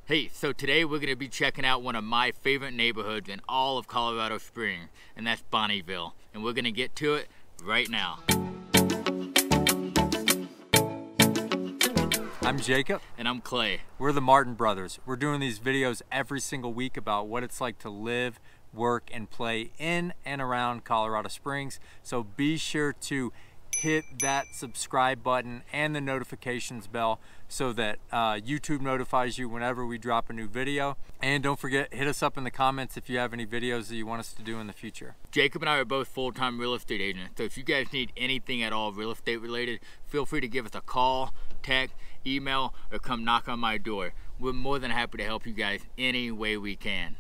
Hey, so today we're going to be checking out one of my favorite neighborhoods in all of Colorado Springs, and that's Bonnyville. And we're going to get to it right now. I'm Jacob. And I'm Clay. We're the Martin brothers. We're doing these videos every single week about what it's like to live, work, and play in and around Colorado Springs. So be sure to hit that subscribe button and the notifications bell so that YouTube notifies you whenever we drop a new video. And don't forget, hit us up in the comments if you have any videos that you want us to do in the future. Jacob and I are both full-time real estate agents, so if you guys need anything at all real estate related, feel free to give us a call, text, email, or come knock on my door. We're more than happy to help you guys any way we can.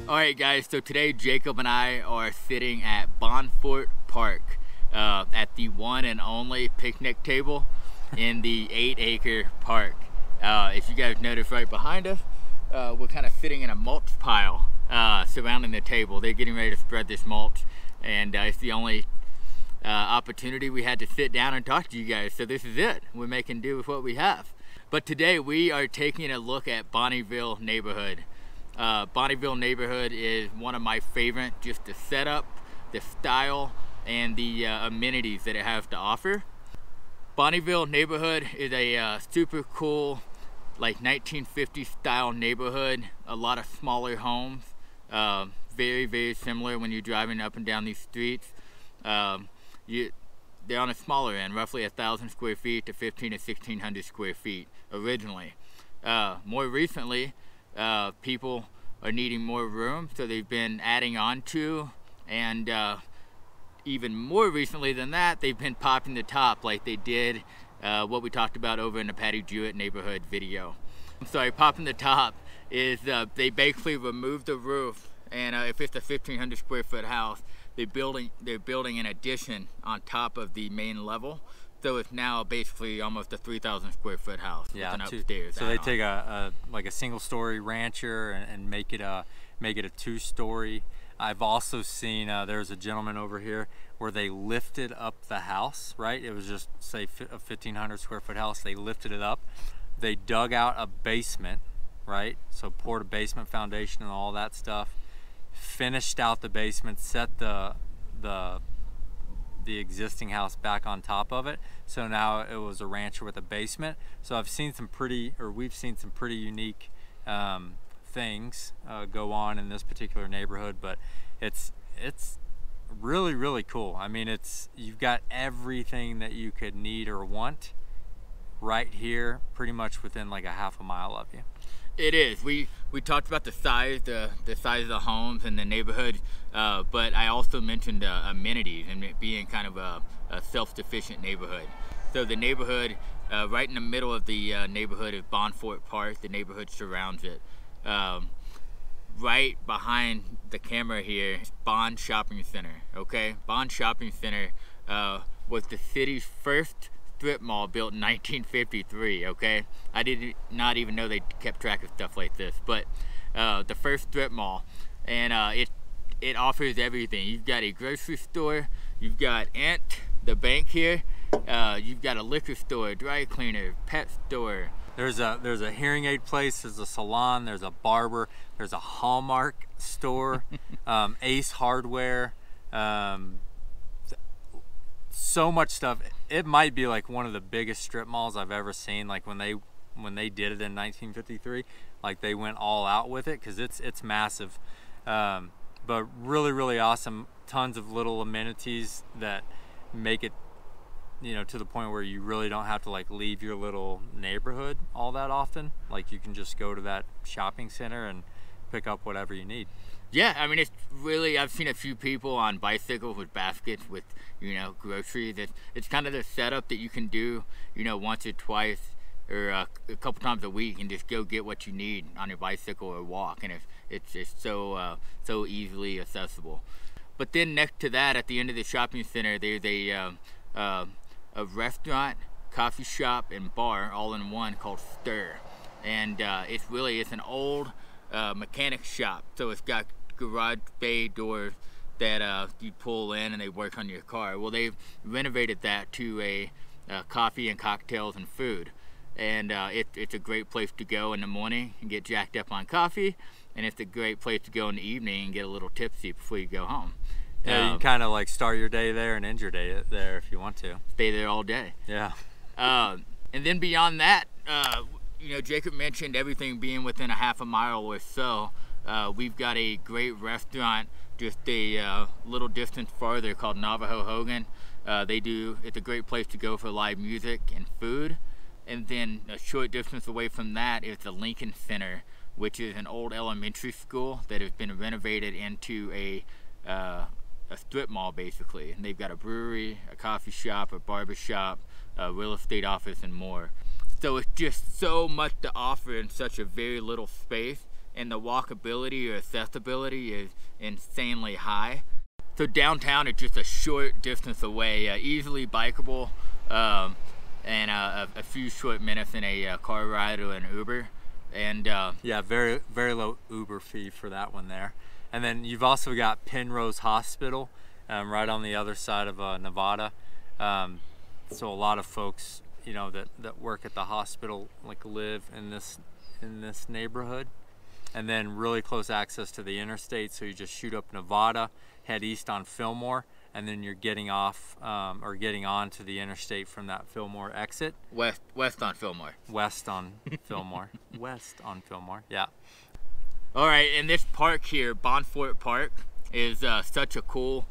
Alright guys, so today Jacob and I are sitting at Bonfort Park at the one and only picnic table in the 8-acre park. If you guys notice right behind us, we're kind of sitting in a mulch pile surrounding the table. They're getting ready to spread this mulch, and it's the only opportunity we had to sit down and talk to you guys. So this is it. We're making do with what we have. But today we are taking a look at Bonnyville neighborhood. Bonnyville neighborhood is one of my favorite, just the setup, the style, and the amenities that it has to offer. Bonnyville neighborhood is a super cool, like 1950s style neighborhood. A lot of smaller homes, very similar when you're driving up and down these streets. They're on a smaller end, roughly 1,000 square feet to 1,500 to 1,600 square feet originally. More recently, people are needing more room, so they've been adding on to, and even more recently than that, they've been popping the top like they did what we talked about over in the Patty Jewett neighborhood video. I'm sorry, popping the top is they basically removed the roof, and if it's a 1,500 square foot house, they're building an addition on top of the main level. So it's now basically almost a 3,000 square foot house with an upstairs. So they take like a single story rancher and make it a 2-story. I've also seen there's a gentleman over here where they lifted up the house, right? It was just say a 1,500 square foot house. They lifted it up. They dug out a basement, right? So poured a basement foundation and all that stuff. Finished out the basement, set the existing house back on top of it, so now it was a rancher with a basement. So we've seen some pretty unique things go on in this particular neighborhood, but it's really cool. I mean, you've got everything that you could need or want right here, pretty much within like a half a mile of you. It is. We talked about the size of the homes and the neighborhood, but I also mentioned amenities and it being kind of a self-sufficient neighborhood. So the neighborhood, right in the middle of the neighborhood is Bonfort Park. The neighborhood surrounds it. Right behind the camera here is Bond Shopping Center. Okay, Bond Shopping Center was the city's first strip mall built in 1953, okay? I did not even know they kept track of stuff like this, but the first strip mall, and it offers everything. You've got a grocery store, you've got the bank here, you've got a liquor store, dry cleaner, pet store. There's a hearing aid place, there's a salon, there's a barber, there's a Hallmark store, Ace Hardware, so much stuff. It might be like one of the biggest strip malls I've ever seen. Like when they did it in 1953, like they went all out with it, because it's massive, but really awesome. Tons of little amenities that make it, you know, to the point where you really don't have to like leave your little neighborhood all that often. Like you can just go to that shopping center and pick up whatever you need. Yeah, I mean, it's really, I've seen a few people on bicycles with baskets with, groceries. It's kind of the setup that you can do, once or twice or a couple times a week and just go get what you need on your bicycle or walk. And it's just so easily accessible. But then next to that, at the end of the shopping center, there's a restaurant, coffee shop, and bar all in one called Stir. And it's an old mechanic shop. So it's got garage bay doors that you pull in and they work on your car. Well, they've renovated that to a coffee and cocktails and food. And it's a great place to go in the morning and get jacked up on coffee. And it's a great place to go in the evening and get a little tipsy before you go home. Yeah, you can kind of like start your day there and end your day there if you want to. Stay there all day. Yeah. And then beyond that, Jacob mentioned everything being within a half a mile or so. We've got a great restaurant just a little distance farther called Navajo Hogan. It's a great place to go for live music and food. And then a short distance away from that is the Lincoln Center, which is an old elementary school that has been renovated into a strip mall basically. And they've got a brewery, a coffee shop, a barber shop, a real estate office, and more. So it's just so much to offer in such a very little space, and the walkability or accessibility is insanely high. So downtown is just a short distance away, easily bikeable, and a few short minutes in a car ride or an Uber. And yeah, very, very low Uber fee for that one there. And then you've also got Penrose Hospital right on the other side of Nevada. So a lot of folks, that work at the hospital live in this neighborhood. And then really close access to the interstate, so you just shoot up Nevada, head east on Fillmore, and then you're getting off or getting onto the interstate from that Fillmore exit. West on Fillmore. West on Fillmore. West on Fillmore, yeah. All right, and this park here, Bonfort Park, is such a cool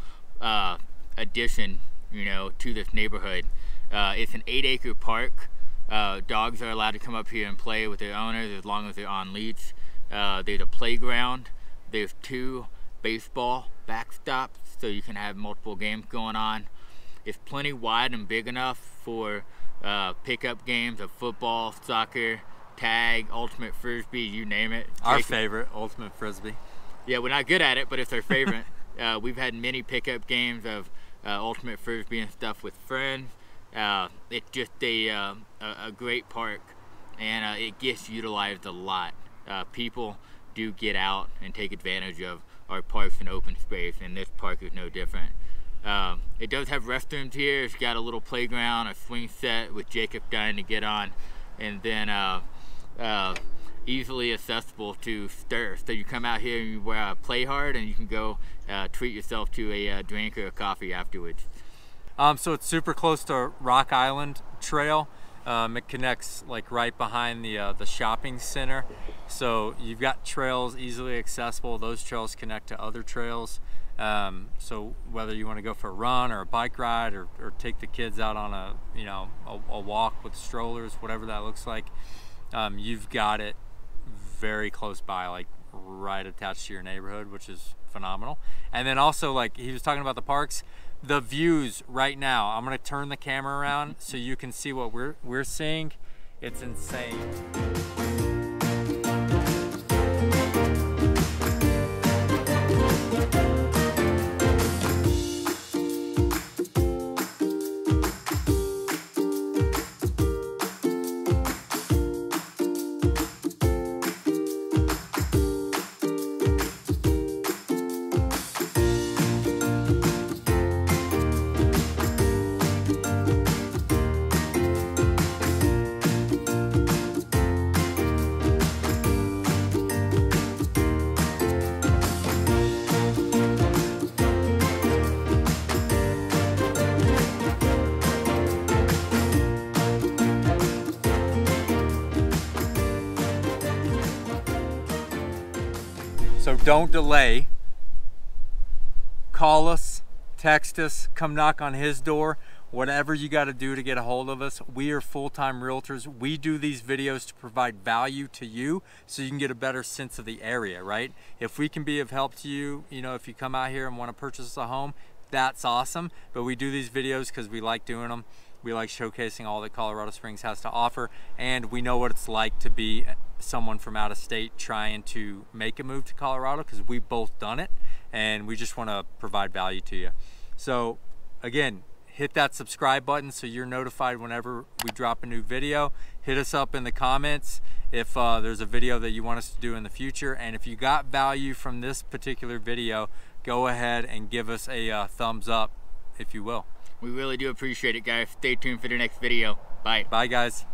addition, to this neighborhood. It's an 8-acre park. Dogs are allowed to come up here and play with their owners as long as they're on leash. There's a playground. There's 2 baseball backstops, so you can have multiple games going on. It's plenty wide and big enough for pickup games of football, soccer, tag, ultimate frisbee, you name it. Our favorite, ultimate frisbee. Yeah, we're not good at it, but it's our favorite. We've had many pickup games of ultimate frisbee and stuff with friends. It's just a great park, and it gets utilized a lot. People do get out and take advantage of our parks and open space, and this park is no different. It does have restrooms here. It's got a little playground, a swing set with Jacob dying to get on, and then easily accessible to Stir. So you come out here and you play hard, and you can go treat yourself to a drink or a coffee afterwards. So it's super close to Rock Island Trail. It connects right behind the shopping center. So you've got trails easily accessible. Those trails connect to other trails. So whether you want to go for a run or a bike ride or take the kids out on a walk with strollers, whatever that looks like, you've got it very close by, right attached to your neighborhood, which is phenomenal. And then also, he was talking about the parks, the views right now. I'm gonna turn the camera around so you can see what we're seeing. It's insane. So don't delay. Call us, text us, come knock on his door. whatever you got to do to get a hold of us. We are full-time realtors. We do these videos to provide value to you so you can get a better sense of the area, right? If we can be of help to you, you know, if you come out here and want to purchase a home, that's awesome. But we do these videos because we like doing them. We like showcasing all that Colorado Springs has to offer, and we know what it's like to be someone from out of state trying to make a move to Colorado, because we've both done it, and we just want to provide value to you. So again, hit that subscribe button so you're notified whenever we drop a new video. Hit us up in the comments if there's a video that you want us to do in the future, and if you got value from this particular video, go ahead and give us a thumbs up, if you will. We really do appreciate it, guys. Stay tuned for the next video. Bye. Bye, guys.